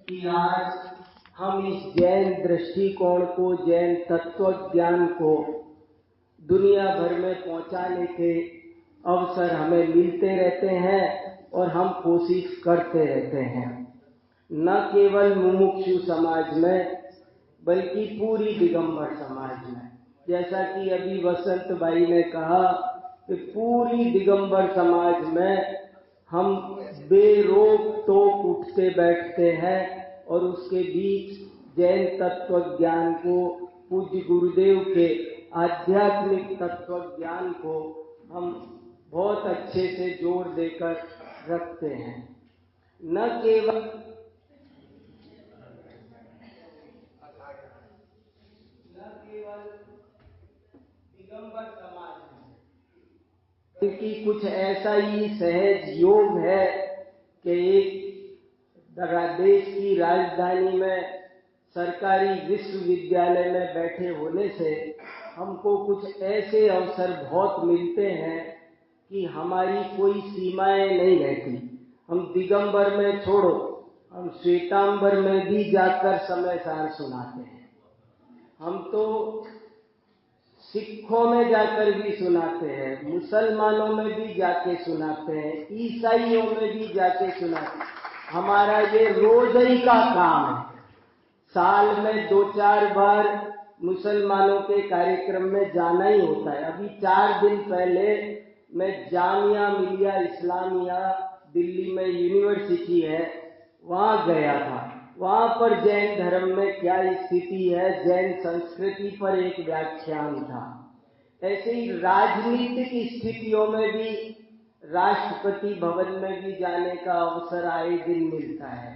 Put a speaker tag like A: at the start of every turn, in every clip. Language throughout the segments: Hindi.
A: कि आज हम इस जैन दृष्टिकोण को, जैन तत्व ज्ञान को दुनिया भर में पहुंचाने के अवसर हमें मिलते रहते हैं और हम कोशिश करते रहते हैं। न केवल मुमुक्षु समाज में बल्कि पूरी दिगंबर समाज में। जैसा कि अभी वसंत भाई ने कहा कि पूरी दिगंबर समाज में हम बेरोक टोक उठते बैठते हैं और उसके बीच जैन तत्व ज्ञान को, पूज्य गुरुदेव के आध्यात्मिक तत्व ज्ञान को हम बहुत अच्छे से जोर देकर रखते हैं। न केवल दिगंबर समाज में बल्कि कुछ ऐसा ही सहज योग है कि एक देश की राजधानी में सरकारी विश्वविद्यालय में बैठे होने से हमको कुछ ऐसे अवसर बहुत मिलते हैं कि हमारी कोई सीमाएं नहीं रहती। हम दिगंबर में छोड़ो, हम श्वेतांबर में भी जाकर समय सार सुनाते हैं। हम तो सिखों में जाकर भी सुनाते हैं, मुसलमानों में भी जाके सुनाते हैं, ईसाइयों में भी जाके सुनाते हैं। हमारा ये रोज ही का काम है। साल में 2-4 बार मुसलमानों के कार्यक्रम में जाना ही होता है। अभी 4 दिन पहले मैं जामिया मिलिया इस्लामिया दिल्ली में यूनिवर्सिटी है, वहां गया था। वहां पर जैन धर्म में क्या स्थिति है, जैन संस्कृति पर एक व्याख्यान था। ऐसे ही राजनीतिक स्थितियों में भी राष्ट्रपति भवन में भी जाने का अवसर आए दिन मिलता है।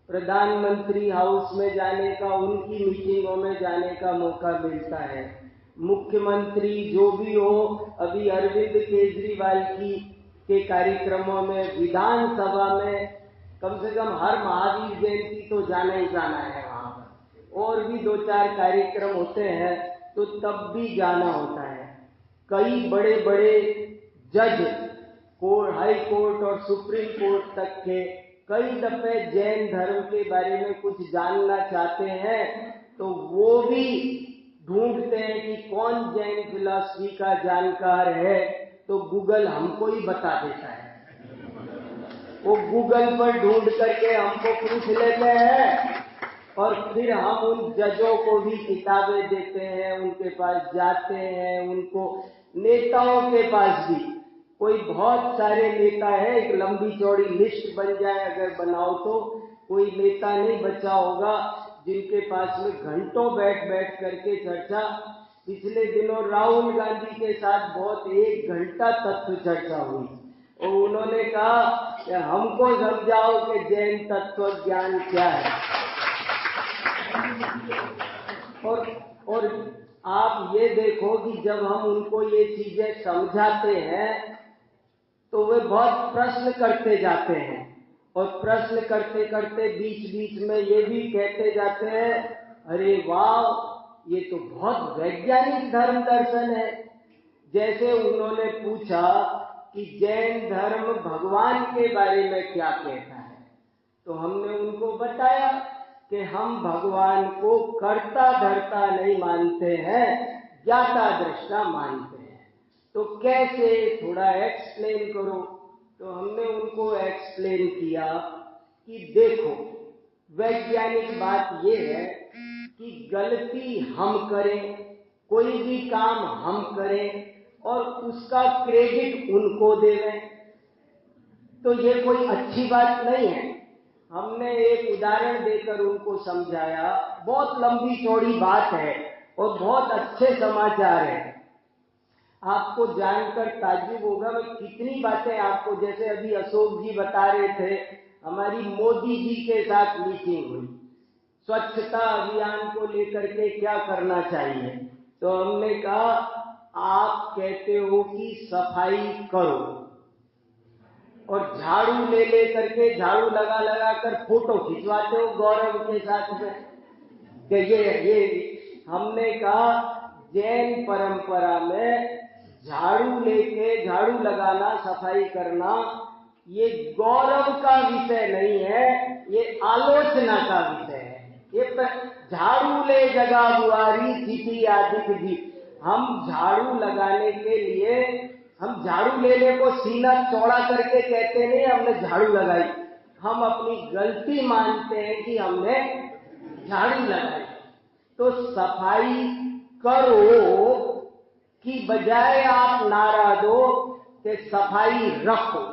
A: प्रधानमंत्री हाउस में जाने का, उनकी मीटिंगों में जाने का मौका मिलता है। मुख्यमंत्री जो भी हो, अभी अरविंद केजरीवाल के कार्यक्रमों में, विधानसभा में कम से कम हर महावीर जयंती तो जाना ही जाना है वहां पर। और भी 2-4 कार्यक्रम होते हैं तो तब भी जाना होता है। कई बड़े बड़े जज हाई कोर्ट और सुप्रीम कोर्ट तक के कई दफे जैन धर्म के बारे में कुछ जानना चाहते हैं तो वो भी ढूंढते हैं कि कौन जैन फिलॉसफी का जानकार है, तो गूगल हमको ही बता देता है। वो गूगल पर ढूंढ करके हमको पूछ लेते हैं और फिर हम उन जजों को भी किताबें देते हैं, उनके पास जाते हैं। उनको नेताओं के पास भी, कोई बहुत सारे नेता है, एक लंबी चौड़ी लिस्ट बन जाए अगर बनाओ तो कोई नेता नहीं बचा होगा जिनके पास में घंटों बैठ बैठ करके चर्चा। पिछले दिनों राहुल गांधी के साथ बहुत 1 घंटा तत्व चर्चा हुई और उन्होंने कहा कि हमको समझाओ कि जैन तत्व ज्ञान क्या है। और आप ये देखो कि जब हम उनको ये चीजें समझाते हैं तो वे बहुत प्रश्न करते जाते हैं और प्रश्न करते करते बीच बीच में ये भी कहते जाते हैं, अरे वाह ये तो बहुत वैज्ञानिक धर्म दर्शन है। जैसे उन्होंने पूछा कि जैन धर्म भगवान के बारे में क्या कहता है, तो हमने उनको बताया कि हम भगवान को कर्ता धर्ता नहीं मानते हैं, ज्ञाता दृष्टा मानते हैं। तो कैसे, थोड़ा एक्सप्लेन करो। तो हमने उनको एक्सप्लेन किया कि देखो वैज्ञानिक बात ये है कि गलती हम करें, कोई भी काम हम करें और उसका क्रेडिट उनको देवें, तो ये कोई अच्छी बात नहीं है। हमने एक उदाहरण देकर उनको समझाया। बहुत लंबी चौड़ी बात है और बहुत अच्छे समाचार है। आपको जानकर ताज्जुब होगा मैं कितनी बातें आपको, जैसे अभी अशोक जी बता रहे थे, हमारी मोदी जी के साथ मीटिंग हुई, स्वच्छता अभियान को लेकर के क्या करना चाहिए। तो हमने कहा आप कहते हो कि सफाई करो और झाड़ू ले करके, झाड़ू लगा लगा कर फोटो खिंचवाते हो गौरव के साथ में कि ये हमने कहा जैन परंपरा में झाड़ू लेके, झाड़ू लगाना, सफाई करना ये गौरव का विषय नहीं है, ये आलोचना का विषय है। ये झाड़ू ले जगह बुआरी चिटी आदि जी। हम झाड़ू लगाने के लिए, हम झाड़ू लेने को सीना चौड़ा करके कहते नहीं हमने झाड़ू लगाई, हम अपनी गलती मानते हैं कि हमने झाड़ू लगाई। तो सफाई करो की बजाय आप नारा दो कि सफाई रखो।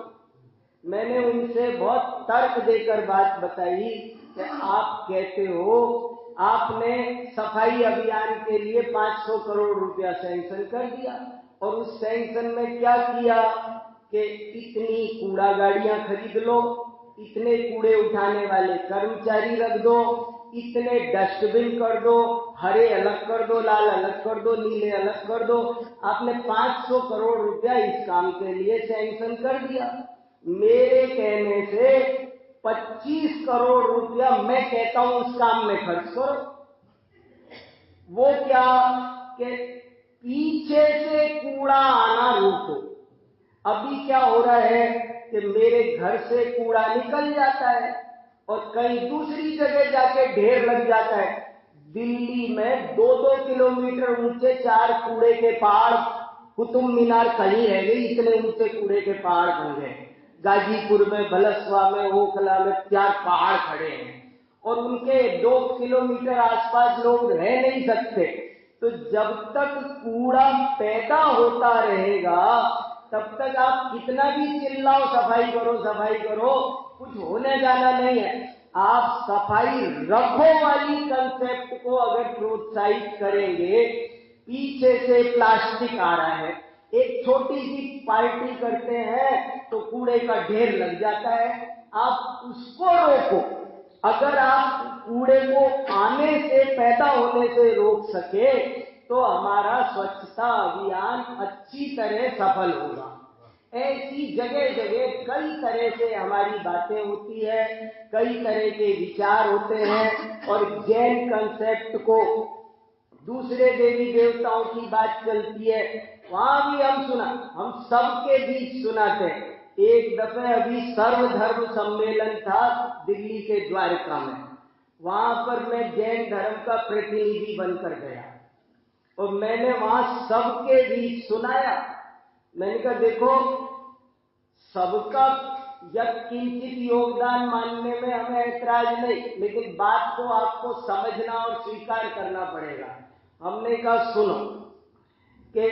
A: मैंने उनसे बहुत तर्क देकर बात बताई कि आप कहते हो आपने सफाई अभियान के लिए 500 करोड़ रुपया सैंक्शन कर दिया और उस सैंक्शन में क्या किया कि इतनी कूड़ा गाड़ियां खरीद लो, इतने कूड़े उठाने वाले कर्मचारी रख दो, इतने डस्टबिन कर दो, हरे अलग कर दो, लाल अलग कर दो, नीले अलग कर दो। आपने 500 करोड़ रुपया इस काम के लिए सैंक्शन कर दिया। मेरे कहने से 25 करोड़ रुपया मैं कहता हूं उस काम में खर्च करो। वो क्या कि पीछे से कूड़ा आना रोको। अभी क्या हो रहा है कि मेरे घर से कूड़ा निकल जाता है और कहीं दूसरी जगह जाके ढेर लग जाता है। दिल्ली में 2-2 किलोमीटर ऊंचे 4 कूड़े के पहाड़, कुतुब मीनार कहीं रह गई, इतने ऊंचे कूड़े के पहाड़ बन गए। गाजीपुर में, भलसवा में, ओखला में 4 पहाड़ खड़े हैं और उनके 2 किलोमीटर आसपास लोग रह नहीं सकते। तो जब तक कूड़ा पैदा होता रहेगा तब तक आप कितना भी चिल्लाओ सफाई करो सफाई करो, कुछ होने जाना नहीं है। आप सफाई रखो वाली कंसेप्ट को अगर प्रोत्साहित करेंगे, पीछे से प्लास्टिक आ रहा है, एक छोटी सी पार्टी करते हैं तो कूड़े का ढेर लग जाता है, आप उसको रोको। अगर आप कूड़े को आने से, पैदा होने से रोक सके तो हमारा स्वच्छता अभियान अच्छी तरह सफल होगा। ऐसी जगह जगह कई तरह से हमारी बातें होती है, कई तरह के विचार होते हैं और जैन कंसेप्ट को दूसरे देवी देवताओं की बात चलती है, वहां भी हम सबके बीच सुनाते हैं। एक दफे अभी सर्वधर्म सम्मेलन था दिल्ली के द्वारका में, वहां पर मैं जैन धर्म का प्रतिनिधि बनकर गया और मैंने वहां सबके बीच सुनाया। मैंने कहा देखो, सबका यत्किंचित योगदान मानने में हमें ऐतराज नहीं, लेकिन बात को आपको समझना और स्वीकार करना पड़ेगा। हमने कहा सुनो कि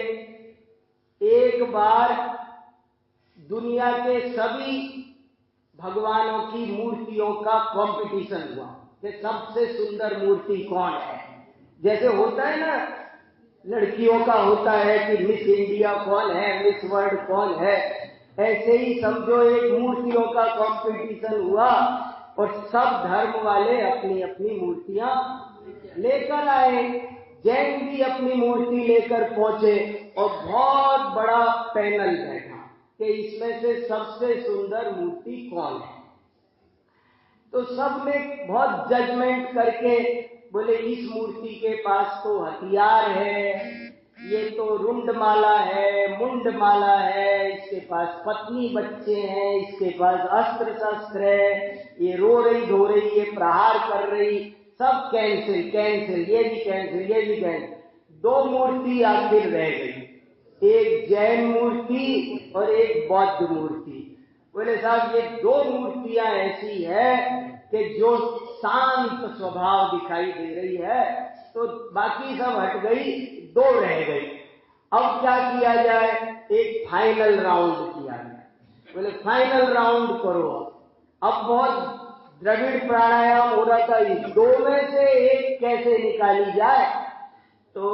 A: एक बार दुनिया के सभी भगवानों की मूर्तियों का कंपटीशन हुआ कि सबसे सुंदर मूर्ति कौन है। जैसे होता है ना, लड़कियों का होता है कि मिस इंडिया कौन है, मिस वर्ल्ड कौन है, ऐसे ही समझो एक मूर्तियों का कंपटीशन हुआ और सब धर्म वाले अपनी अपनी मूर्तियां लेकर आए। जैन भी अपनी मूर्ति लेकर पहुंचे और बहुत बड़ा पैनल बैठा कि इसमें से सबसे सुंदर मूर्ति कौन है। तो सबने बहुत जजमेंट करके बोले इस मूर्ति के पास तो हथियार है, ये तो रुंडमाला है, मुंडमाला है, इसके पास पत्नी बच्चे हैं, इसके पास अस्त्र शस्त्र है, ये रो रही धो रही, ये प्रहार कर रही, सब कैंसिल कैंसिल, ये भी कैंसिल ये भी कैंसिल। 2 मूर्ति आखिर रह गई, एक जैन मूर्ति और एक बौद्ध मूर्ति। बोले साहब ये 2 मूर्तियां ऐसी है कि जो शांत स्वभाव दिखाई दे रही है, तो बाकी सब हट गई, 2 रह गई। अब क्या किया जाए, एक फाइनल राउंड किया जाए। बोले फाइनल राउंड करो। अब बहुत द्रविड़ प्राणायाम हो रहा था, इस 2 में से एक कैसे निकाली जाए। तो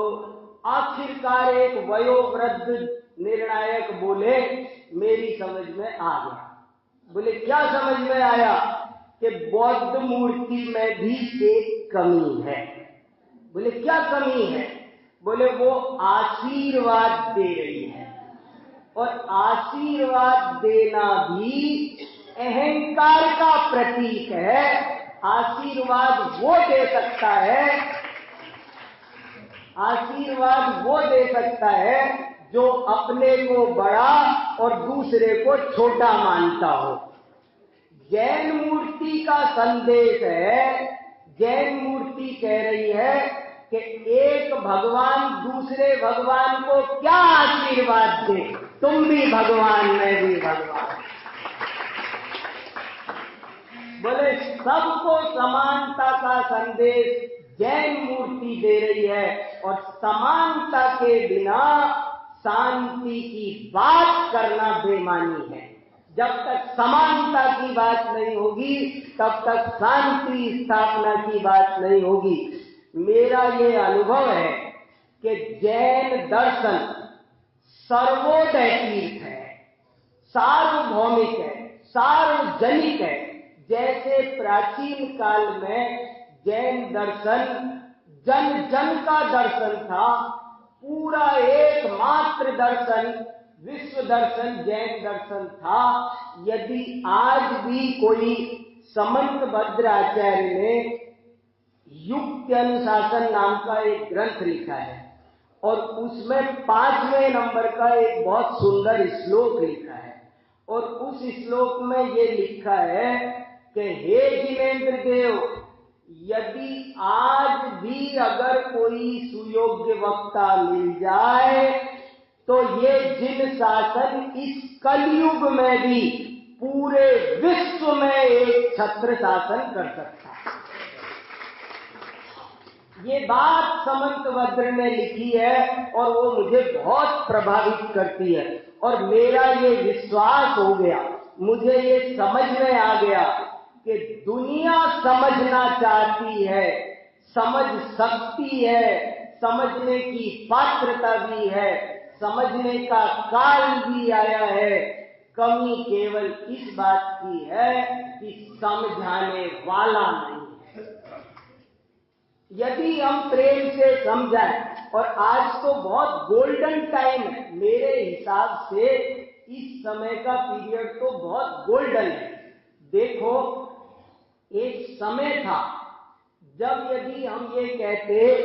A: आखिरकार एक वयोवृद्ध निर्णायक बोले मेरी समझ में आ गया। बोले क्या समझ में आया कि बौद्ध मूर्ति में भी एक कमी है। बोले क्या कमी है। बोले वो आशीर्वाद दे रही है और आशीर्वाद देना भी अहंकार का प्रतीक है। आशीर्वाद वो दे सकता है, आशीर्वाद वो दे सकता है जो अपने को बड़ा और दूसरे को छोटा मानता हो। जैन मूर्ति का संदेश है। जैन मूर्ति कह रही है कि एक भगवान दूसरे भगवान को क्या आशीर्वाद दे, तुम भी भगवान, मैं भी भगवान। बोले सबको समानता का संदेश जैन मूर्ति दे रही है, और समानता के बिना शांति की बात करना बेमानी है। जब तक समानता की बात नहीं होगी तब तक शांति स्थापना की बात नहीं होगी। मेरा ये अनुभव है कि जैन दर्शन सर्वोदय तीर्थ है, सार्वभौमिक है, सार्वजनिक है। जैसे प्राचीन काल में जैन दर्शन जन जन का दर्शन था, पूरा एकमात्र दर्शन विश्व दर्शन जैन दर्शन था। यदि आज भी कोई समंत भद्राचार्य ने युक्ति अनुशासन नाम का एक ग्रंथ लिखा है, और उसमें 5वें नंबर का एक बहुत सुंदर श्लोक लिखा है, और उस श्लोक में ये लिखा है कि हे जिनेन्द्र देव, यदि आज भी अगर कोई सुयोग्य वक्ता मिल जाए तो ये जिन शासन इस कलयुग में भी पूरे विश्व में एक छत्र शासन कर सकता है। ये बात समंत भद्र ने लिखी है और वो मुझे बहुत प्रभावित करती है, और मेरा ये विश्वास हो गया, मुझे ये समझ में आ गया कि दुनिया समझना चाहती है, समझ सकती है, समझने की पात्रता भी है, समझने का काल भी आया है। कमी केवल इस बात की है कि समझाने वाला नहीं है। यदि हम प्रेम से समझाएं, और आज तो बहुत गोल्डन टाइम है मेरे हिसाब से, इस समय का पीरियड तो बहुत गोल्डन है। देखो, एक समय था जब यदि हम ये कहते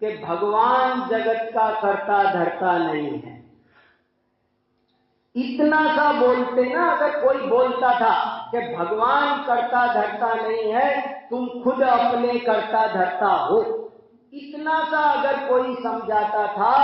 A: कि भगवान जगत का कर्ता धर्ता नहीं है, इतना सा बोलते ना, अगर कोई बोलता था कि भगवान कर्ता धर्ता नहीं है, तुम खुद अपने कर्ता धर्ता हो, इतना सा अगर कोई समझाता था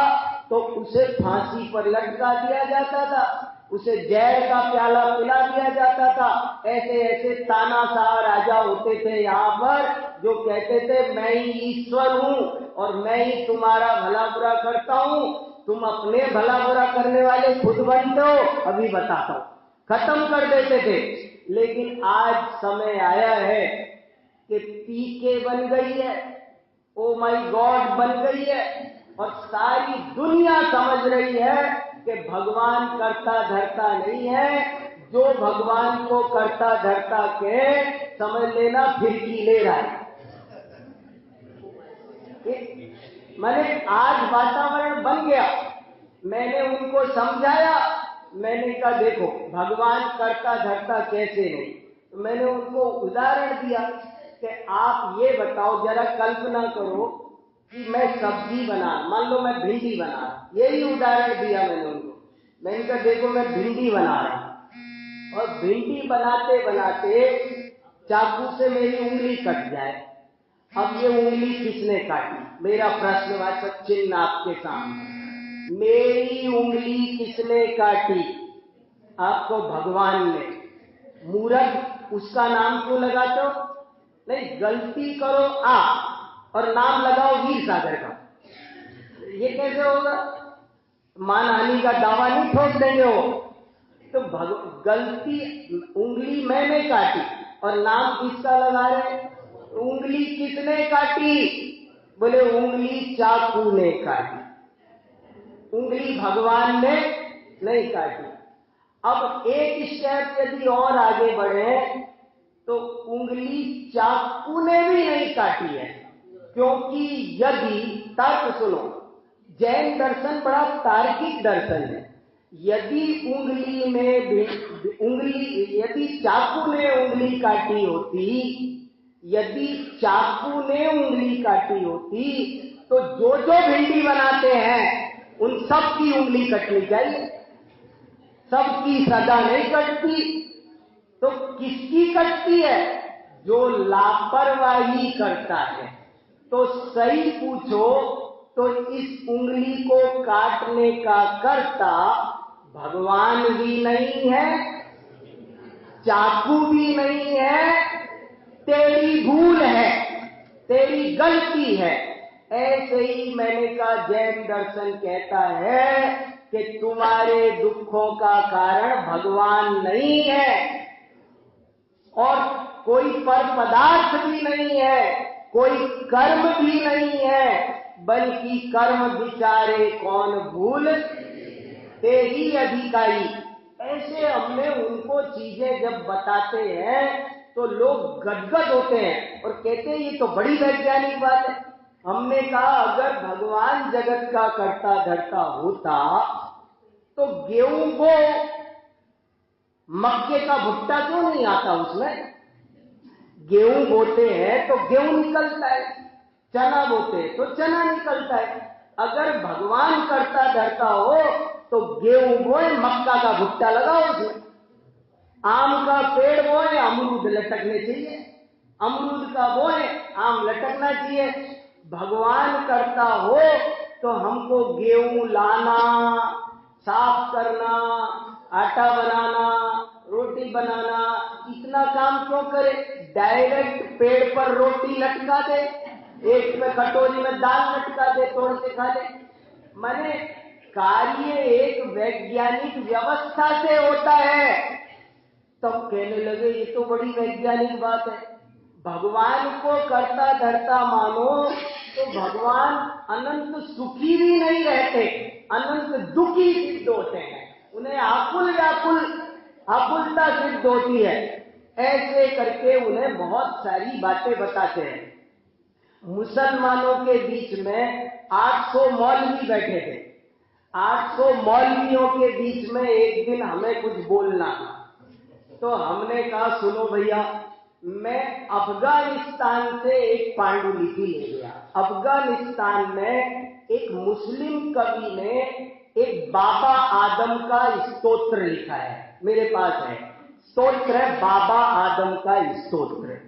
A: तो उसे फांसी पर लटका दिया जाता था, उसे जहर का प्याला पिला दिया जाता था। ऐसे ऐसे तानाशाह राजा होते थे यहाँ पर, जो कहते थे मैं ही ईश्वर हूँ और मैं ही तुम्हारा भला बुरा करता हूँ, तुम अपने भला बुरा करने वाले खुद बनते हो, अभी बताता हूँ, खत्म कर देते थे। लेकिन आज समय आया है कि पीके बन गई है, ओ माई गॉड बन गई है, और सारी दुनिया समझ रही है कि भगवान कर्ता धर्ता नहीं है। जो भगवान को कर्ता धर्ता के समझ लेना फिरकी ले रहा है। मैंने आज वातावरण बन गया, मैंने उनको समझाया, मैंने कहा देखो भगवान कर्ता धर्ता कैसे नहीं, तो मैंने उनको उदाहरण दिया कि आप ये बताओ, जरा कल्पना करो कि मैं सब्जी बना, मान लो मैं भिंडी बना, यही उदाहरण दिया मैंने उनको। मैंने कहा देखो मैं भिंडी बना रहा हूं, और भिंडी बनाते बनाते चाकू से मेरी उंगली कट जाए, अब ये उंगली किसने काटी? मेरा प्रश्नवाचक चिन्ह आपके सामने। मेरी उंगली किसने काटी? आपको भगवान ने। मूर्ख, उसका नाम क्यों लगाते हो? नहीं, गलती करो आप और नाम लगाओ वीर सागर का, ये कैसे होगा? मानहानि का दावा नहीं ठोक देंगे वो। तो गलती, उंगली मैंने काटी और नाम किसका लगा रहे? उंगली किसने काटी? बोले उंगली चाकू ने काटी, उंगली भगवान ने नहीं काटी। अब एक स्टेप यदि और आगे बढ़े तो उंगली चाकू ने भी नहीं काटी है, क्योंकि यदि, तर्क सुनो, जैन दर्शन बड़ा तार्किक दर्शन है। यदि उंगली में यदि चाकू ने उंगली काटी होती, यदि चाकू ने उंगली काटी होती तो जो जो भिंडी बनाते हैं उन सब की उंगली कटनी चाहिए, सबकी सजा नहीं कटती। तो किसकी कटती है? जो लापरवाही करता है। तो सही पूछो तो इस उंगली को काटने का कर्ता भगवान भी नहीं है, चाकू भी नहीं है, तेरी भूल है, तेरी गलती है। ऐसे ही मैंने कहा जैन दर्शन कहता है कि तुम्हारे दुखों का कारण भगवान नहीं है और कोई पर पदार्थ भी नहीं है, कोई कर्म भी नहीं है, बल्कि कर्म विचारे कौन भूल तेरी अधिकारी। ऐसे हमने उनको चीजें जब बताते हैं तो लोग गदगद होते हैं और कहते हैं ये तो बड़ी वैज्ञानिक बात है। हमने कहा अगर भगवान जगत का कर्ता धर्ता होता तो गेहूं को मक्के का भुट्टा क्यों नहीं आता उसमें? गेहूं बोते हैं तो गेहूं निकलता है, चना बोते तो चना निकलता है। अगर भगवान कर्ता धर्ता हो तो गेहूं बोए, मक्का का भुट्टा लगाओ उसमें। आम का पेड़ बोए, अमरूद लटकने चाहिए, अमरूद का बोए, आम लटकना चाहिए। भगवान करता हो तो हमको गेहूं लाना, साफ करना, आटा बनाना, रोटी बनाना, इतना काम क्यों करे? डायरेक्ट पेड़ पर रोटी लटका दे, एक में कटोरी में दाल लटका दे, तोड़ के खा ले। माने कार्य एक वैज्ञानिक व्यवस्था से होता है। तब कहने लगे ये तो बड़ी वैज्ञानिक बात है। भगवान को कर्ता धर्ता मानो तो भगवान अनंत सुखी भी नहीं रहते, अनंत दुखी सिद्ध होते हैं, उन्हें आकुल व्याकुल आकुलता सिद्ध होती है। ऐसे करके उन्हें बहुत सारी बातें बताते हैं। मुसलमानों के बीच में 800 मौलवी बैठे थे। 800 मौलवियों के बीच में एक दिन हमें कुछ बोलना था। तो हमने कहा सुनो भैया, मैं अफगानिस्तान से एक पांडुलिपि ले गया। अफगानिस्तान में एक मुस्लिम कवि ने एक बाबा आदम का स्तोत्र लिखा है, मेरे पास है स्तोत्र है, बाबा आदम का स्तोत्र।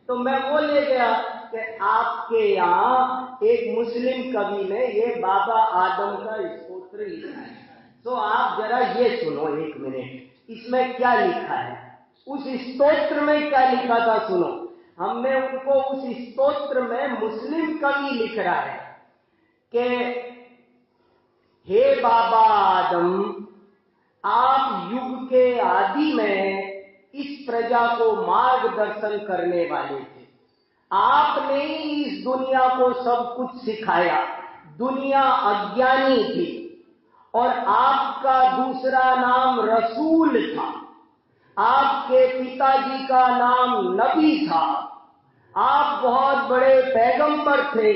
A: तो मैं वो ले गया कि आपके यहाँ एक मुस्लिम कवि ने ये बाबा आदम का स्तोत्र लिखा है, तो आप जरा ये सुनो एक मिनट, इसमें क्या लिखा है। उस स्तोत्र में क्या लिखा था सुनो। हमने उनको उस स्तोत्र में मुस्लिम कवि लिख रहा है कि हे बाबा आदम, आप युग के आदि में इस प्रजा को मार्गदर्शन करने वाले थे। आपने ही इस दुनिया को सब कुछ सिखाया। दुनिया अज्ञानी थी और आपका दूसरा नाम रसूल था। आपके पिताजी का नाम नबी था। आप बहुत बड़े पैगंबर थे।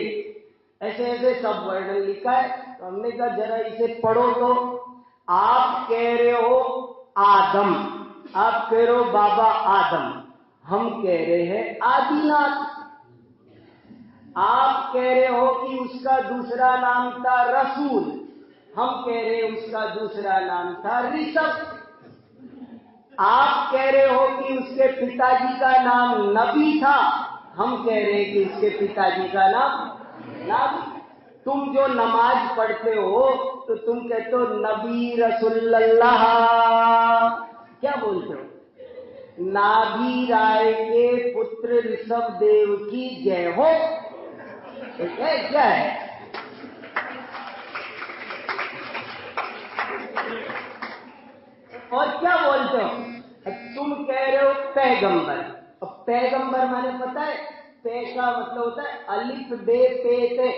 A: ऐसे ऐसे सब वर्णन लिखा है। तो हमने कहा जरा इसे पढ़ो। तो आप कह रहे हो आदम, आप कह रहे हो बाबा आदम, हम कह रहे हैं आदिनाथ। आप कह रहे हो कि उसका दूसरा नाम था रसूल, हम कह रहे हैं उसका दूसरा नाम था ऋषभ। आप कह रहे हो कि उसके पिताजी का नाम नबी था, हम कह रहे हैं कि उसके पिताजी का नाम नबी। तुम जो नमाज पढ़ते हो तो तुम कहते हो नबी रसूलुल्लाह, क्या बोलते हो? नाभि राय के पुत्र ऋषभ देव की जय हो। क्या है? और क्या बोलते हो? तुम कह रहे हो पैगंबर। अब पैगंबर माने पता है? पे का मतलब होता है अलिफ बे पे ते।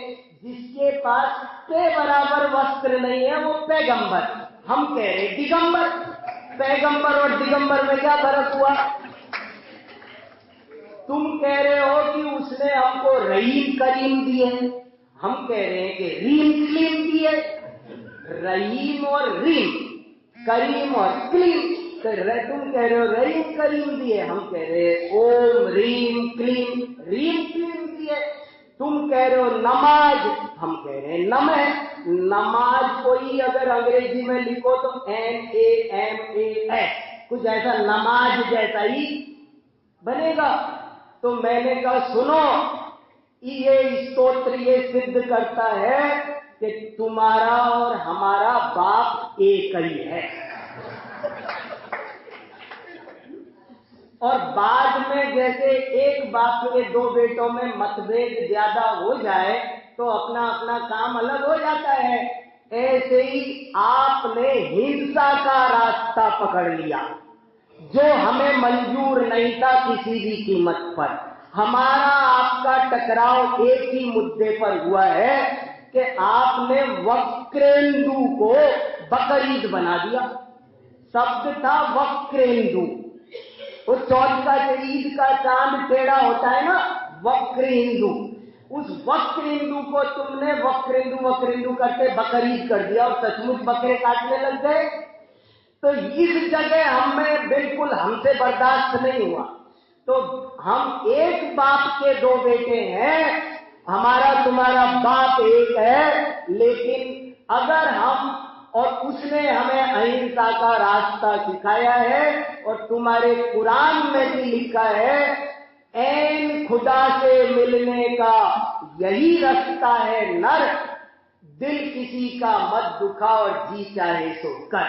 A: जिसके पास पे बराबर वस्त्र नहीं है वो पैगंबर। हम कह रहे दिगंबर। पैगंबर और दिगंबर में क्या फर्क हुआ? तुम कह रहे हो कि उसने हमको रहीम करीम दिए, हम कह रहे हैं कि रीम क्लीम दिए। रहीम और रीम, करीम और क्लीम। तो तुम कह रहे हो रहीम करीम दिए, हम कह रहे हैं ओम रीम क्लीम रीम क्लीम दिए। तुम कह रहे हो नमाज, हम कह रहे हैं नमः। नमाज को ही अगर अंग्रेजी में लिखो तो NAMAS, कुछ ऐसा नमाज जैसा ही बनेगा। तो मैंने कहा सुनो, ये स्तोत्र ये सिद्ध करता है कि तुम्हारा और हमारा बाप एक ही है। और बाद में जैसे एक बाप के दो बेटों में मतभेद ज्यादा हो जाए तो अपना अपना काम अलग हो जाता है, ऐसे ही आपने हिंसा का रास्ता पकड़ लिया जो हमें मंजूर नहीं था किसी भी कीमत पर। हमारा आपका टकराव एक ही मुद्दे पर हुआ है कि आपने वक्रेंदु को बकरीद बना दिया। शब्द था वक्रेंदु। उस चौथ का ईद का चांद टेढ़ा होता है ना, वक्रेंदु। उस वक्रेंदु को तुमने वक्रेंदु वक्रेंदु करते बकरीद कर दिया और सचमुच बकरे काटने लग गए। तो इस जगह हमें बिल्कुल हमसे बर्दाश्त नहीं हुआ। तो हम एक बाप के दो बेटे हैं, हमारा तुम्हारा बाप एक है, लेकिन अगर हम और उसने हमें अहिंसा का रास्ता सिखाया है और तुम्हारे कुरान में भी लिखा है ऐन खुदा से मिलने का यही रास्ता है नर, दिल किसी का मत दुखा और जी चाहे सो कर।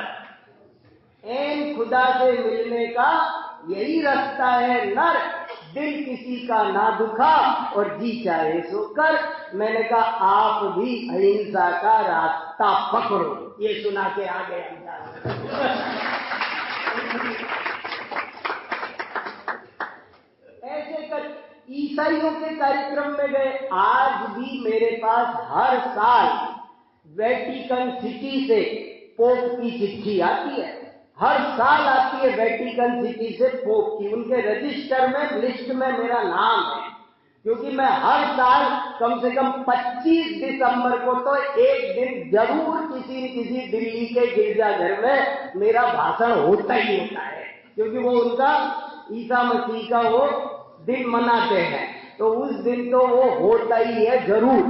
A: ऐन खुदा से मिलने का यही रास्ता है नर, दिल किसी का ना दुखा और जी चाहे सो कर। मैंने कहा आप भी अहिंसा का रास्ता पकड़ो, ये सुना के आ गए। ऐसे कर ईसाइयों के कार्यक्रम में गए। आज भी मेरे पास हर साल वेटिकन सिटी से पोप की चिट्ठी आती है, हर साल आती है वेटिकन सिटी से पोप की। उनके रजिस्टर में लिस्ट में मेरा नाम है, क्योंकि मैं हर साल कम से कम 25 दिसंबर को तो एक दिन जरूर किसी न किसी दिल्ली के गिरजाघर में मेरा भाषण होता ही होता है, क्योंकि वो उनका ईसा मसीह का वो दिन मनाते हैं। तो उस दिन तो वो होता ही है जरूर,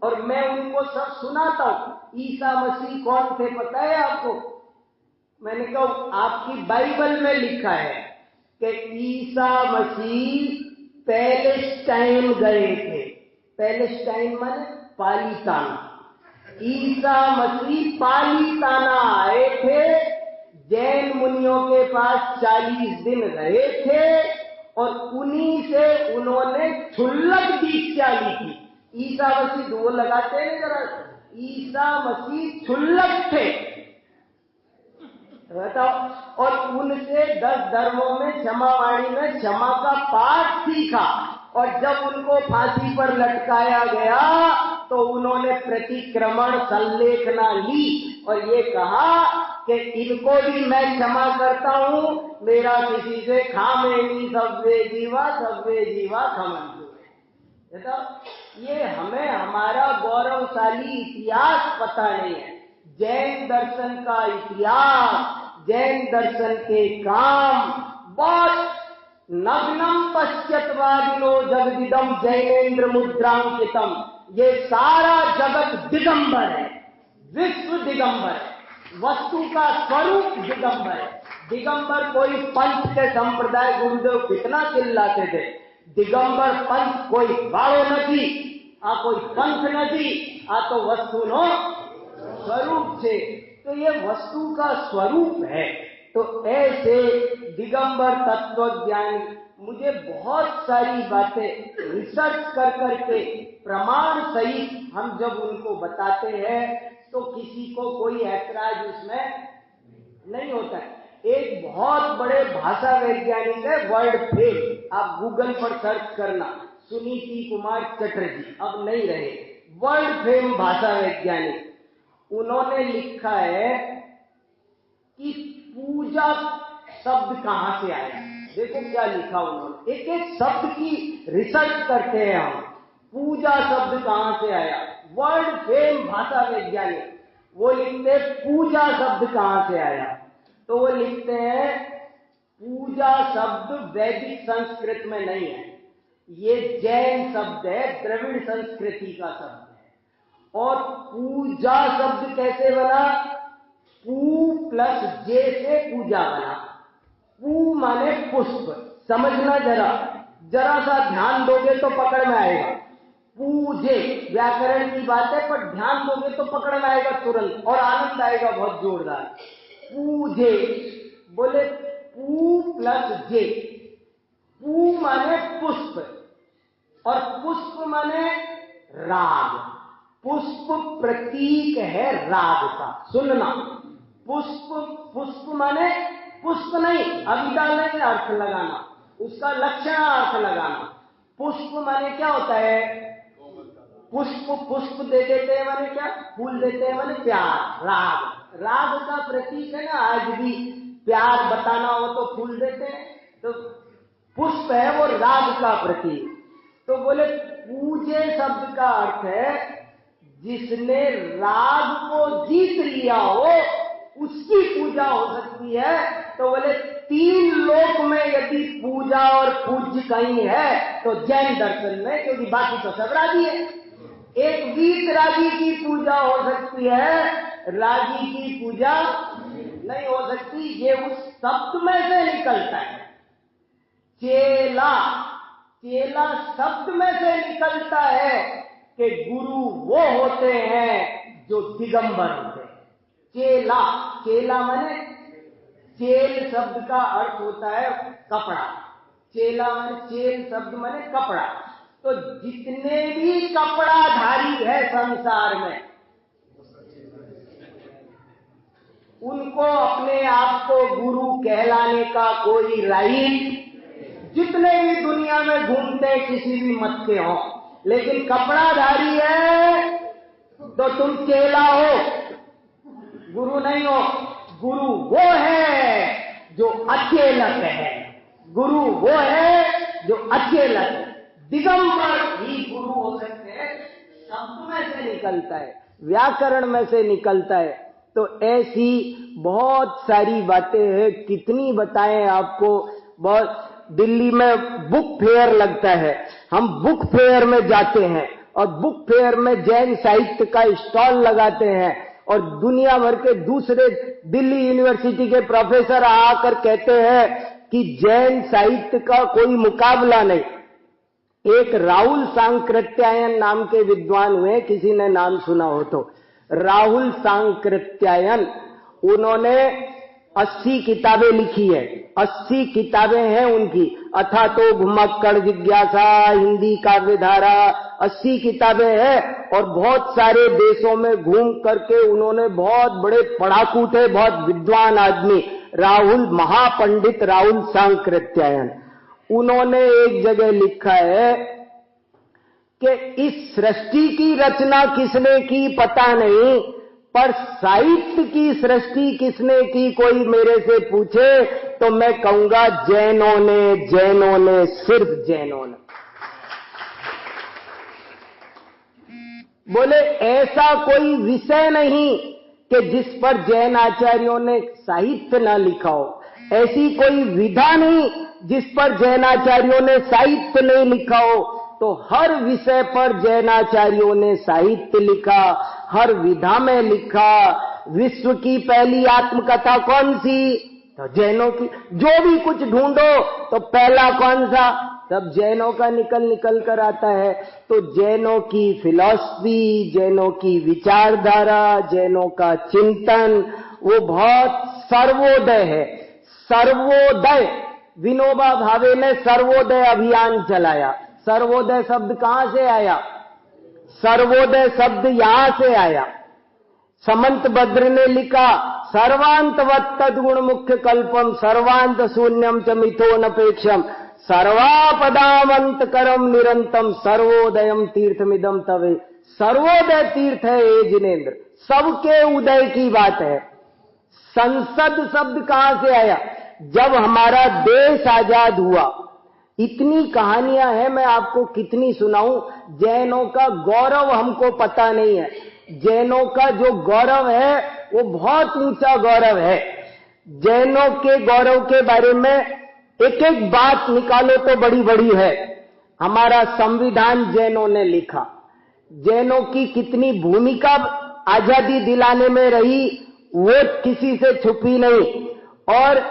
A: और मैं उनको सब सुनाता हूं। ईसा मसीह कौन थे पता है आपको? मैंने कहा आपकी बाइबल में लिखा है कि ईसा मसीह पैलेस्टाइन गए थे। पैलेस्टाइन माने पालीताना। ईसा मसीह पालीताना आए थे, जैन मुनियों के पास 40 दिन रहे थे और उन्हीं से उन्होंने क्षुल्लक दीक्षा ली थी। ईसा मसीह दो लगाते हैं जरा, ईसा मसीह क्षुल्लक थे बताओ। और उनसे 10 धर्मों में क्षमावाणी में क्षमा का पाठ सीखा, और जब उनको फांसी पर लटकाया गया तो उन्होंने प्रतिक्रमण संलेखना ली और ये कहा कि इनको भी मैं क्षमा करता हूं, मेरा किसी से खामे नहीं, सब्वे जीवा खमन। ये हमें हमारा गौरवशाली इतिहास पता नहीं है। जैन दर्शन का इतिहास, जैन दर्शन के काम बहुत नग्नम पश्यत्वादिनो जगदिदम जैनेन्द्र मुद्रांकितम। ये सारा जगत दिगंबर है, विश्व दिगंबर है, वस्तु का स्वरूप दिगंबर है। दिगंबर कोई पंथ के संप्रदाय गुरुदेव कितना चिल्लाते थे, दिगंबर पंथ कोई बाड़ो नहीं, आ कोई पंथ नहीं, आ तो वस्तु नो स्वरूप से। तो ये वस्तु का स्वरूप है। तो ऐसे दिगंबर तत्वज्ञानी मुझे बहुत सारी बातें रिसर्च कर करके प्रमाण सहित हम जब उनको बताते हैं तो किसी को कोई ऐतराज उसमें नहीं होता है। एक बहुत बड़े भाषा वैज्ञानिक है, वर्ल्ड फेम, आप गूगल पर सर्च करना, सुनीति कुमार चटर्जी, अब नहीं रहे, वर्ल्ड फेम भाषा वैज्ञानिक। उन्होंने लिखा है कि पूजा शब्द कहां से आया। देखो क्या लिखा उन्होंने, एक एक शब्द की रिसर्च करते हैं हम। पूजा शब्द कहां से आया, वर्ल्ड फेम भाषा वैज्ञानिक वो लिखते हैं पूजा शब्द कहां से आया। तो वो लिखते हैं पूजा शब्द वैदिक संस्कृत में नहीं है, ये जैन शब्द है, द्रविड़ संस्कृति का शब्द है। और पूजा शब्द कैसे बना, पू प्लस जे से पूजा बना। पू माने पुष्प, समझना जरा सा ध्यान दोगे तो पकड़ में आएगा। पूजे व्याकरण की बात है, पर ध्यान दोगे तो पकड़ में आएगा तुरंत और आनंद आएगा बहुत जोरदार। पूजे बोले पू प्लस जे। पू माने पुष्प और पुष्प माने राग। पुष्प प्रतीक है राग का। सुनना, पुष्प माने पुष्प नहीं, अविदा नहीं अर्थ लगाना, उसका लक्षण अर्थ लगाना। पुष्प माने क्या होता है? पुष्प दे देते हैं माने क्या? फूल देते हैं माने प्यार। राग का प्रतीक है ना। आज भी प्यार बताना हो तो फूल देते हैं, तो पुष्प है वो राग का प्रतीक। तो बोले पूजे शब्द का अर्थ है जिसने राग को जीत लिया हो उसकी पूजा हो सकती है। तो बोले 3 लोक में यदि पूजा और पूज्य कहीं है तो जैन दर्शन में, क्योंकि बाकी तो सब रागी है। एक वीत रागी की पूजा हो सकती है, रागी की पूजा नहीं हो सकती। ये उस शब्द में से निकलता है। चेला शब्द में से निकलता है कि गुरु वो होते हैं जो दिगंबर होते हैं। चेला माने, चेल शब्द का अर्थ होता है कपड़ा। चेला माने, चेल शब्द माने कपड़ा। तो जितने भी कपड़ाधारी है संसार में, उनको अपने आप को गुरु कहलाने का कोई राइट, जितने भी दुनिया में घूमते किसी भी मत के हो, लेकिन कपड़ाधारी है तो तुम चेला हो, गुरु नहीं हो। गुरु वो है जो अचेलक है। गुरु वो है जो अचेलक है। दिगंबर ही गुरु हो सकते हैं। शब्द में से निकलता है, व्याकरण में से निकलता है। तो ऐसी बहुत सारी बातें हैं, कितनी बताएं आपको। बहुत दिल्ली में बुक फेयर लगता है, हम बुक फेयर में जाते हैं और बुक फेयर में जैन साहित्य का स्टॉल लगाते हैं और दुनिया भर के दूसरे दिल्ली यूनिवर्सिटी के प्रोफेसर आकर कहते हैं कि जैन साहित्य का कोई मुकाबला नहीं। एक राहुल सांकृत्यायन नाम के विद्वान हुए, किसी ने नाम सुना हो तो। राहुल सांकृत्यायन, उन्होंने 80 किताबें लिखी है। 80 किताबें हैं उनकी। अथा तो घुमक्कड़ जिज्ञासा, हिंदी काव्यधारा, 80 किताबें हैं और बहुत सारे देशों में घूम करके उन्होंने, बहुत बड़े पढ़ाकू थे, बहुत विद्वान आदमी, राहुल, महापंडित राहुल सांकृत्यायन। उन्होंने एक जगह लिखा है कि इस सृष्टि की रचना किसने की पता नहीं, पर साहित्य की सृष्टि किसने की कोई मेरे से पूछे तो मैं कहूंगा जैनों ने, सिर्फ जैनों ने। बोले ऐसा कोई विषय नहीं कि जिस पर जैन आचार्यों ने साहित्य न लिखा हो, ऐसी कोई विधा नहीं जिस पर जैनाचार्यों ने साहित्य नहीं लिखा हो। तो हर विषय पर जैनाचार्यों ने साहित्य लिखा, हर विधा में लिखा। विश्व की पहली आत्मकथा कौन सी? तो जैनों की। जो भी कुछ ढूंढो तो पहला कौन सा? सब जैनों का निकल कर आता है। तो जैनों की फिलॉसफी, जैनों की विचारधारा, जैनों का चिंतन वो बहुत सर्वोदय है। सर्वोदय, विनोबा भावे ने सर्वोदय अभियान चलाया। सर्वोदय शब्द कहां से आया? सर्वोदय शब्द यहां से आया। समंत भद्र ने लिखा, सर्वांतवत् तद्गुण मुख्य कल्पम, सर्वांत शून्यम च मिथोनपेक्षम, सर्वापदामंतकरम निरंतम, सर्वोदयम तीर्थमिदम तवे। सर्वोदय तीर्थ है ये जिनेन्द्र, सबके उदय की बात है। संसद शब्द कहां से आया? जब हमारा देश आजाद हुआ। इतनी कहानियां हैं, मैं आपको कितनी सुनाऊं। जैनों का गौरव हमको पता नहीं है। जैनों का जो गौरव है वो बहुत ऊंचा गौरव है। जैनों के गौरव के बारे में एक एक बात निकालो तो बड़ी बड़ी है। हमारा संविधान जैनों ने लिखा। जैनों की कितनी भूमिका आजादी दिलाने में रही वो किसी से छुपी नहीं। और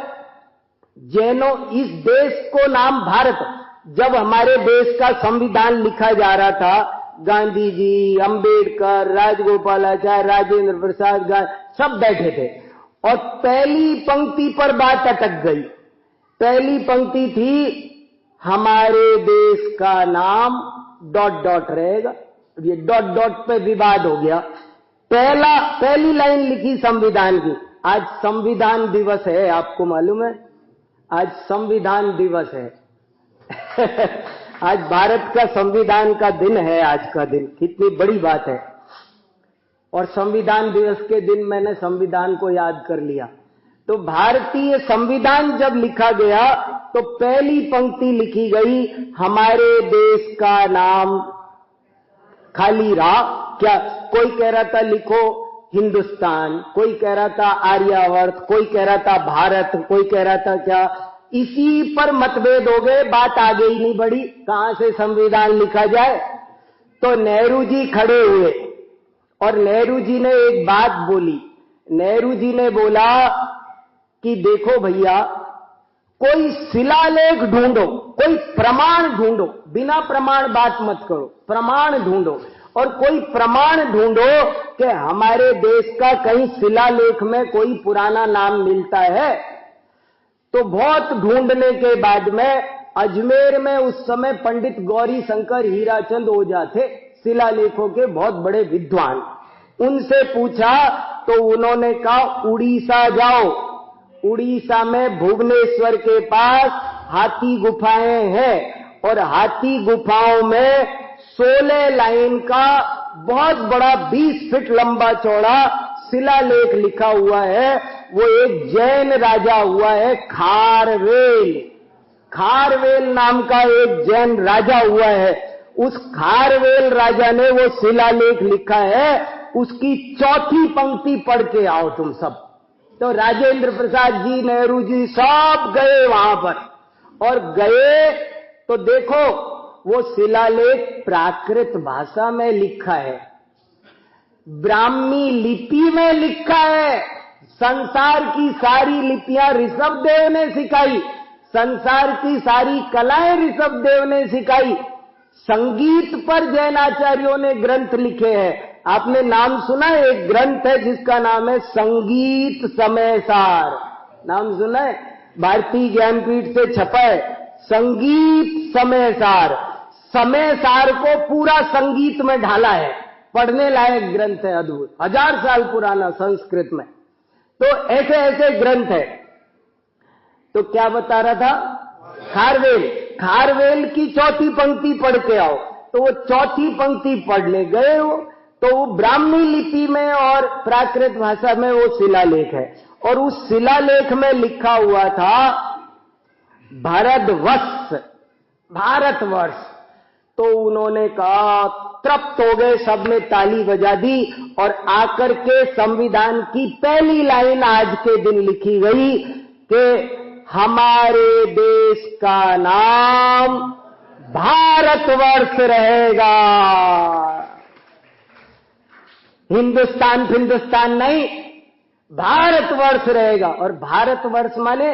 A: जैनों, इस देश को नाम भारत, जब हमारे देश का संविधान लिखा जा रहा था, गांधी जी, अंबेडकर, राजगोपालाचार्य, राजेंद्र प्रसाद, सब बैठे थे और पहली पंक्ति पर बात अटक गई। पहली पंक्ति थी हमारे देश का नाम ... रहेगा। ये ... पे विवाद हो गया। पहली लाइन लिखी संविधान की। आज संविधान दिवस है, आपको मालूम है? आज संविधान दिवस है। आज भारत का संविधान का दिन है। आज का दिन कितनी बड़ी बात है। और संविधान दिवस के दिन मैंने संविधान को याद कर लिया। तो भारतीय संविधान जब लिखा गया तो पहली पंक्ति लिखी गई, हमारे देश का नाम खाली रहा। क्या कोई कह रहा था लिखो हिंदुस्तान, कोई कह रहा था आर्यावर्त, कोई कह रहा था भारत, कोई कह रहा था क्या। इसी पर मतभेद हो गए, बात आगे ही नहीं बढ़ी, कहां से संविधान लिखा जाए। तो नेहरू जी खड़े हुए और नेहरू जी ने एक बात बोली। नेहरू जी ने बोला कि देखो भैया, कोई शिलालेख ढूंढो, कोई प्रमाण ढूंढो, बिना प्रमाण बात मत करो, प्रमाण ढूंढो। और कोई प्रमाण ढूंढो कि हमारे देश का कहीं शिलालेख में कोई पुराना नाम मिलता है। तो बहुत ढूंढने के बाद में अजमेर में उस समय पंडित गौरी शंकर हीराचंद ओझा थे, शिलालेखों के बहुत बड़े विद्वान। उनसे पूछा तो उन्होंने कहा उड़ीसा जाओ, उड़ीसा में भुवनेश्वर के पास हाथी गुफाएं हैं और हाथी गुफाओं में 16 लाइन का बहुत बड़ा 20 फीट लंबा चौड़ा शिलालेख लिखा हुआ है। वो एक जैन राजा हुआ है, खारवेल, खारवेल नाम का एक जैन राजा हुआ है। उस खारवेल राजा ने वो शिलालेख लिखा है, उसकी चौथी पंक्ति पढ़ के आओ तुम सब। तो राजेंद्र प्रसाद जी, नेहरू जी सब गए वहां पर और गए तो देखो वो शिलालेख प्राकृत भाषा में लिखा है, ब्राह्मी लिपि में लिखा है। संसार की सारी लिपियां ऋषभदेव ने सिखाई, संसार की सारी कलाएं ऋषभदेव ने सिखाई। संगीत पर जैनाचार्यों ने ग्रंथ लिखे हैं। आपने नाम सुना है? एक ग्रंथ है जिसका नाम है संगीत समयसार, नाम सुना है? भारतीय ज्ञानपीठ से छपा है, संगीत समयसार। समयसार को पूरा संगीत में ढाला है, पढ़ने लायक ग्रंथ है, अद्भुत, 1000 साल पुराना संस्कृत में। तो ऐसे ऐसे ग्रंथ है। तो क्या बता रहा था? खारवेल, खारवेल की चौथी पंक्ति पढ़ के आओ। तो वो चौथी पंक्ति पढ़ने गए हो तो वो ब्राह्मी लिपि में और प्राकृत भाषा में वो शिलालेख है और उस शिलालेख में लिखा हुआ था भारतवर्ष, भारतवर्ष। तो उन्होंने कहा, तृप्त हो गए, सबने ताली बजा दी और आकर के संविधान की पहली लाइन आज के दिन लिखी गई कि हमारे देश का नाम भारतवर्ष रहेगा। हिंदुस्तान हिंदुस्तान नहीं, भारतवर्ष रहेगा। और भारतवर्ष माने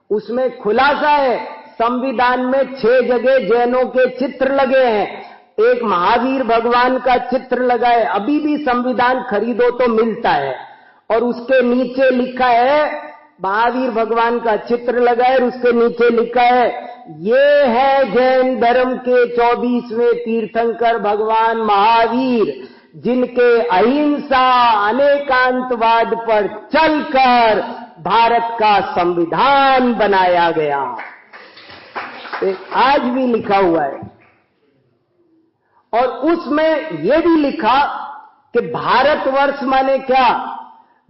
A: उसमें खुलासा है, संविधान में 6 जगह जैनों के चित्र लगे हैं, एक महावीर भगवान का चित्र लगा है, अभी भी संविधान खरीदो तो मिलता है। और उसके नीचे लिखा है, महावीर भगवान का चित्र लगा है और उसके नीचे लिखा है, ये है जैन धर्म के 24वें तीर्थंकर भगवान महावीर, जिनके अहिंसा अनेकांतवाद पर चलकर भारत का संविधान बनाया गया। आज भी लिखा हुआ है। और उसमें यह भी लिखा कि भारतवर्ष माने क्या?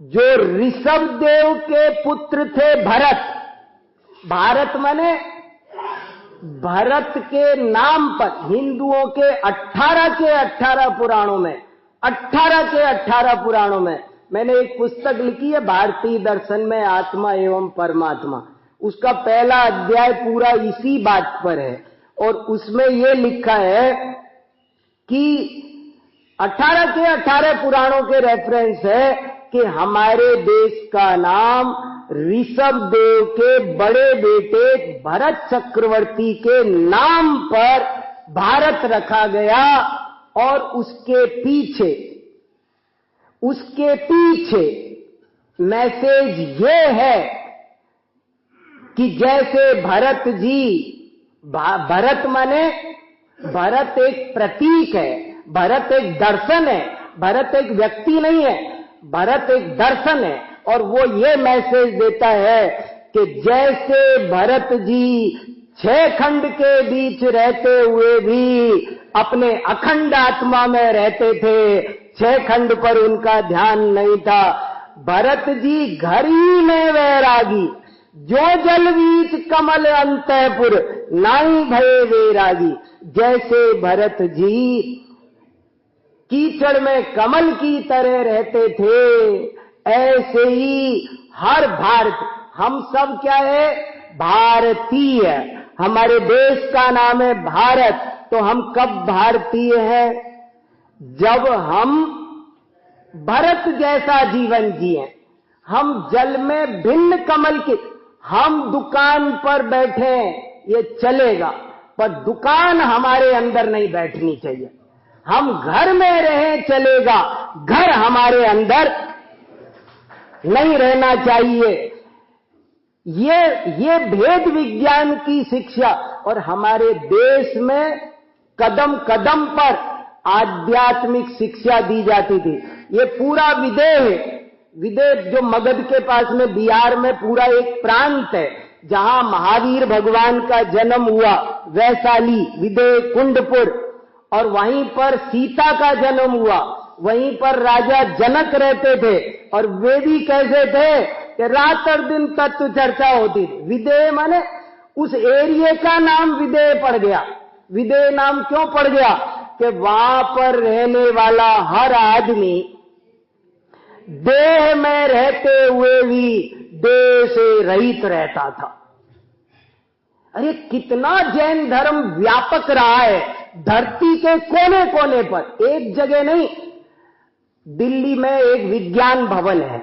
A: जो ऋषभदेव के पुत्र थे भरत, भारत माने भरत के नाम पर हिंदुओं के 18 के 18 पुराणों में, 18 के 18 पुराणों में, मैंने एक पुस्तक लिखी है भारतीय दर्शन में आत्मा एवं परमात्मा, उसका पहला अध्याय पूरा इसी बात पर है। और उसमें यह लिखा है कि 18 के 18 पुराणों के रेफरेंस है कि हमारे देश का नाम ऋषभ देव के बड़े बेटे भरत चक्रवर्ती के नाम पर भारत रखा गया और उसके पीछे मैसेज ये है कि जैसे भरत जी, भरत माने भरत एक प्रतीक है, भरत एक दर्शन है, भरत एक व्यक्ति नहीं है, भरत एक दर्शन है। और वो ये मैसेज देता है कि जैसे भरत जी 6 खंड के बीच रहते हुए भी अपने अखंड आत्मा में रहते थे, 6 खंड पर उनका ध्यान नहीं था। भरत जी घर ही में वैरागी, जो जल बीच कमल अंतःपुर नाई भये वैरागी। जैसे भरत जी कीचड़ में कमल की तरह रहते थे, ऐसे ही हर भारत, हम सब क्या है, भारतीय। हमारे देश का नाम है भारत। तो हम कब भारतीय हैं? जब हम भरत जैसा जीवन जिए। हम जल में भिन्न कमल के, हम दुकान पर बैठे ये चलेगा, पर दुकान हमारे अंदर नहीं बैठनी चाहिए। हम घर में रहें चलेगा, घर हमारे अंदर नहीं रहना चाहिए। ये भेद विज्ञान की शिक्षा। और हमारे देश में कदम कदम पर आध्यात्मिक शिक्षा दी जाती थी। ये पूरा विदेह जो मगध के पास में बिहार में पूरा एक प्रांत है जहां महावीर भगवान का जन्म हुआ, वैशाली, विदेह, कुंडपुर, और वहीं पर सीता का जन्म हुआ। वहीं पर राजा जनक रहते थे और वे भी कैसे थे कि रात और दिन तत्व चर्चा होती थी। विदेह माने उस एरिया का नाम विदेह पड़ गया। विदेह नाम क्यों पड़ गया कि वहां पर रहने वाला हर आदमी देह में रहते हुए भी देह से रहित रहता था। अरे कितना जैन धर्म व्यापक रहा है धरती के कोने कोने पर, एक जगह नहीं। दिल्ली में एक विज्ञान भवन है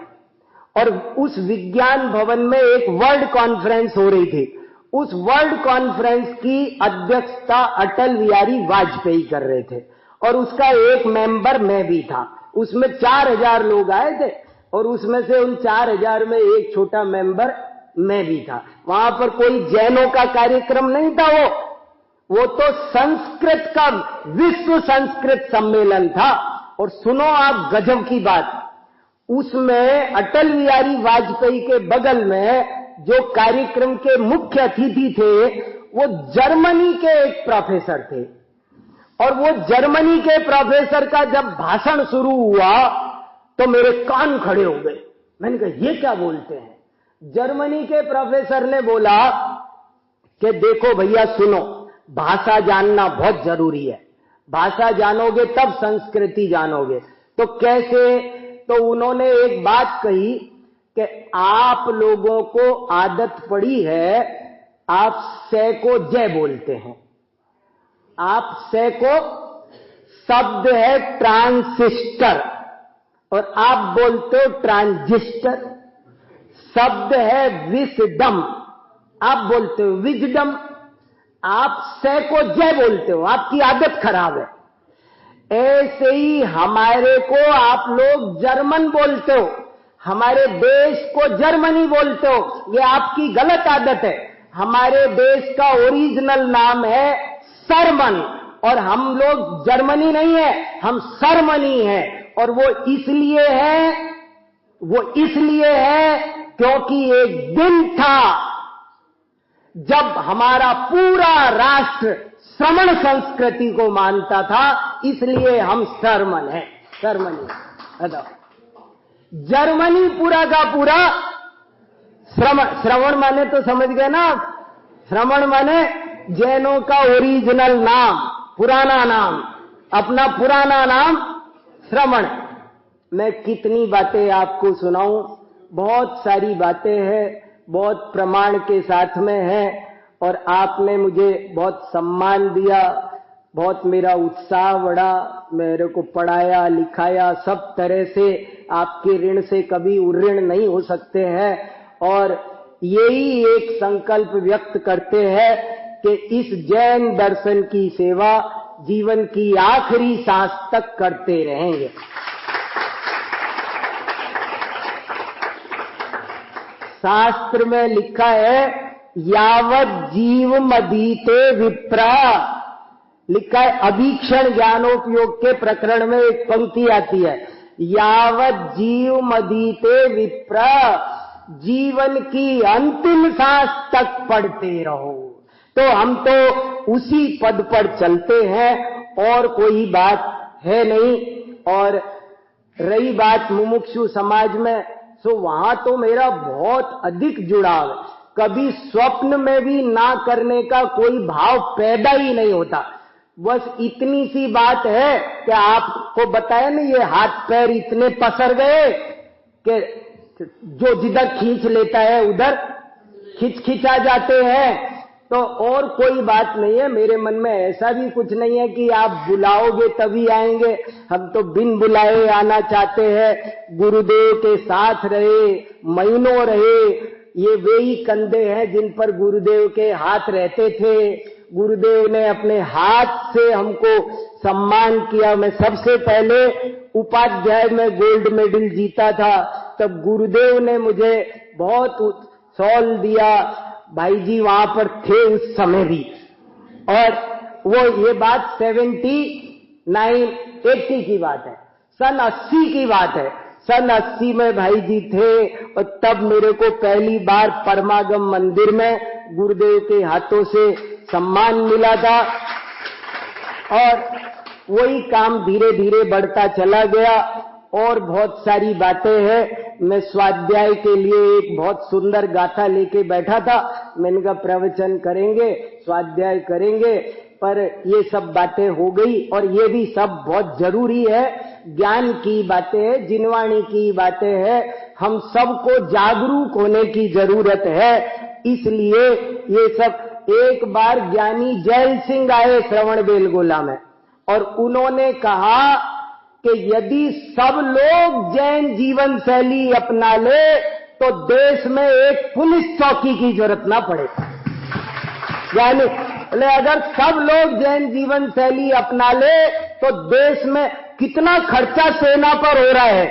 A: और उस विज्ञान भवन में एक वर्ल्ड कॉन्फ्रेंस हो रही थी। उस वर्ल्ड कॉन्फ्रेंस की अध्यक्षता अटल बिहारी वाजपेयी कर रहे थे और उसका एक मेंबर मैं भी था। उसमें 4000 लोग आए थे और उसमें से उन 4000 में एक छोटा मेंबर मैं भी था। वहां पर कोई जैनों का कार्यक्रम नहीं था, वो तो संस्कृत का विश्व संस्कृत सम्मेलन था। और सुनो आप गजब की बात, उसमें अटल बिहारी वाजपेयी के बगल में जो कार्यक्रम के मुख्य अतिथि थे वो जर्मनी के एक प्रोफेसर थे। और वो जर्मनी के प्रोफेसर का जब भाषण शुरू हुआ तो मेरे कान खड़े हो गए। मैंने कहा ये क्या बोलते हैं? जर्मनी के प्रोफेसर ने बोला कि देखो भैया सुनो, भाषा जानना बहुत जरूरी है, भाषा जानोगे तब संस्कृति जानोगे। तो कैसे? तो उन्होंने एक बात कही कि आप लोगों को आदत पड़ी है, आप से को जय बोलते हैं। आप से को शब्द है ट्रांसिस्टर और आप बोलते हो ट्रांजिस्टर। शब्द है विस्डम, आप बोलते हो विजडम। आप से को जय बोलते हो, आपकी आदत खराब है। ऐसे ही हमारे को आप लोग जर्मन बोलते हो, हमारे देश को जर्मनी बोलते हो, ये आपकी गलत आदत है। हमारे देश का ओरिजिनल नाम है सरमन और हम लोग जर्मनी नहीं है, हम सरमनी है। और वो इसलिए है क्योंकि एक दिन था जब हमारा पूरा राष्ट्र श्रमण संस्कृति को मानता था, इसलिए हम सरमन है, सरमनी। जर्मनी पूरा का पूरा श्रवण माने तो समझ गए ना आप? श्रवण माने जैनों का ओरिजिनल नाम, पुराना नाम, अपना पुराना नाम श्रवण। मैं कितनी बातें आपको सुनाऊं, बहुत सारी बातें हैं, बहुत प्रमाण के साथ में है। और आपने मुझे बहुत सम्मान दिया, बहुत मेरा उत्साह बढ़ा, मेरे को पढ़ाया लिखाया, सब तरह से आपके ऋण से कभी ऋण नहीं हो सकते हैं। और यही एक संकल्प व्यक्त करते हैं कि इस जैन दर्शन की सेवा जीवन की आखिरी सांस तक करते रहेंगे। शास्त्र में लिखा है यावत जीव मदीते विप्रा, लिखा है अभीक्षण ज्ञानोपयोग के प्रकरण में एक पंक्ति आती है, यावत जीव मदीते विप्रा, जीवन की अंतिम सांस तक पढ़ते रहो। तो हम तो उसी पद पर चलते हैं और कोई बात है नहीं। और रही बात मुमुक्षु समाज में, तो वहां तो मेरा बहुत अधिक जुड़ाव है। कभी स्वप्न में भी ना करने का कोई भाव पैदा ही नहीं होता। बस इतनी सी बात है कि आपको बताया ना, ये हाथ पैर इतने पसर गए कि जो जिधर खींच लेता है उधर खिंचा जाते हैं। तो और कोई बात नहीं है मेरे मन में, ऐसा भी कुछ नहीं है कि आप बुलाओगे तभी आएंगे। हम तो बिन बुलाए आना चाहते हैं। गुरुदेव के साथ रहे, महीनों रहे, ये वे ही कंधे हैं जिन पर गुरुदेव के हाथ रहते थे। गुरुदेव ने अपने हाथ से हमको सम्मान किया। मैं सबसे पहले उपाध्याय में गोल्ड मेडल जीता था, तब गुरुदेव ने मुझे बहुत शॉल दिया। भाई जी वहां पर थे उस समय भी। और वो ये बात 80 की बात है, सन 80 की बात है। सन 80 में भाई जी थे और तब मेरे को पहली बार परमागम मंदिर में गुरुदेव के हाथों से सम्मान मिला था। और वही काम धीरे धीरे बढ़ता चला गया। और बहुत सारी बातें हैं। मैं स्वाध्याय के लिए एक बहुत सुंदर गाथा लेके बैठा था। मैंने कहा प्रवचन करेंगे, स्वाध्याय करेंगे, पर ये सब बातें हो गई। और ये भी सब बहुत जरूरी है। ज्ञान की बातें हैं, जिनवाणी की बातें हैं। हम सबको जागरूक होने की जरूरत है। इसलिए ये सब। एक बार ज्ञानी जैल सिंह आए श्रवण बेलगोला में, और उन्होंने कहा कि यदि सब लोग जैन जीवन शैली अपना ले तो देश में एक पुलिस चौकी की जरूरत ना पड़े। यानी अगर सब लोग जैन जीवन शैली अपना ले तो देश में कितना खर्चा सेना पर हो रहा है,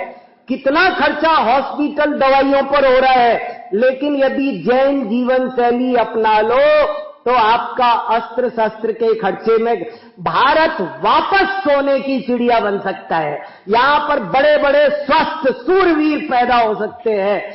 A: कितना खर्चा हॉस्पिटल दवाइयों पर हो रहा है। लेकिन यदि जैन जीवन शैली अपना लो तो आपका अस्त्र शस्त्र के खर्चे में भारत वापस सोने की चिड़िया बन सकता है। यहां पर बड़े बड़े स्वस्थ सूरवीर पैदा हो सकते हैं।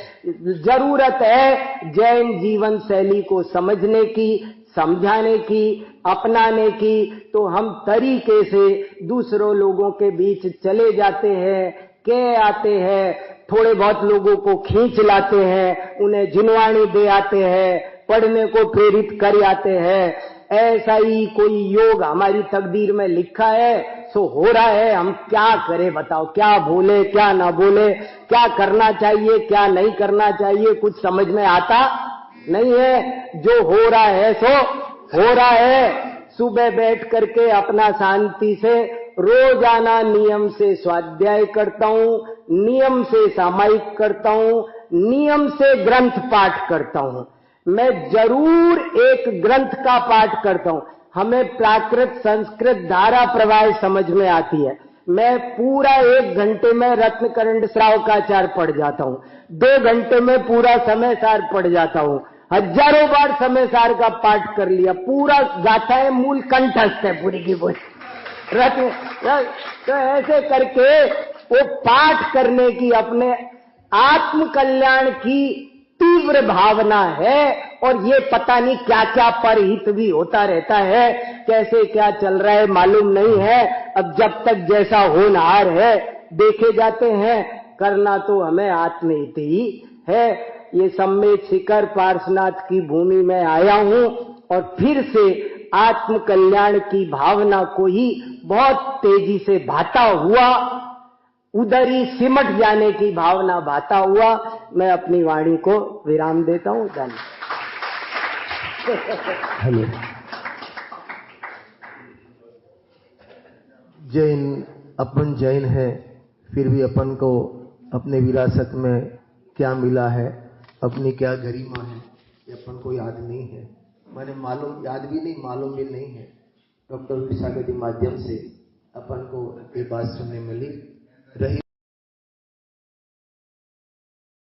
A: जरूरत है जैन जीवन शैली को समझने की, समझाने की, अपनाने की। तो हम तरीके से दूसरों लोगों के बीच चले जाते हैं, के आते हैं, थोड़े बहुत लोगों को खींच लाते हैं, उन्हें जिनवाणी दे आते हैं, पढ़ने को प्रेरित कर आते हैं। ऐसा ही कोई योग हमारी तकदीर में लिखा है, सो हो रहा है। हम क्या करें बताओ, क्या बोले क्या ना बोले, क्या करना चाहिए क्या नहीं करना चाहिए, कुछ समझ में आता नहीं है। जो हो रहा है सो हो रहा है। सुबह बैठ करके अपना शांति से रोजाना नियम से स्वाध्याय करता हूं, नियम से सामायिक करता हूं, नियम से ग्रंथ पाठ करता हूं। मैं जरूर एक ग्रंथ का पाठ करता हूं। हमें प्राकृत संस्कृत धारा प्रवाह समझ में आती है। मैं पूरा 1 घंटे में रत्नकरंड श्रावकाचार पढ़ जाता हूं, 2 घंटे में पूरा समय सार पढ़ जाता हूं, हजारों बार समय सार का पाठ कर लिया, पूरा गाथाएं मूल कंठस्थ है पूरी की पूरी रत्न। तो ऐसे करके वो पाठ करने की अपने आत्म कल्याण की तीव्र भावना है। और ये पता नहीं क्या क्या परहित भी होता रहता है, कैसे क्या चल रहा है मालूम नहीं है। अब जब तक जैसा होनहार है देखे जाते हैं, करना तो हमें आत्महित ही है। ये सम्मेद शिखर पार्श्वनाथ की भूमि में आया हूं और फिर से आत्म कल्याण की भावना को ही बहुत तेजी से भाता हुआ, उधर ही सिमट जाने की भावना भाता हुआ मैं अपनी वाणी को विराम देता हूं। धन्यवाद।
B: जैन अपन जैन है, फिर भी अपन को अपने विरासत में क्या मिला है अपनी क्या गरिमा है ये अपन को याद नहीं है। मैंने मालूम याद भी नहीं, मालूम भी नहीं है। डॉक्टर विशाखा के माध्यम से अपन को ये बात सुनने मिली रही।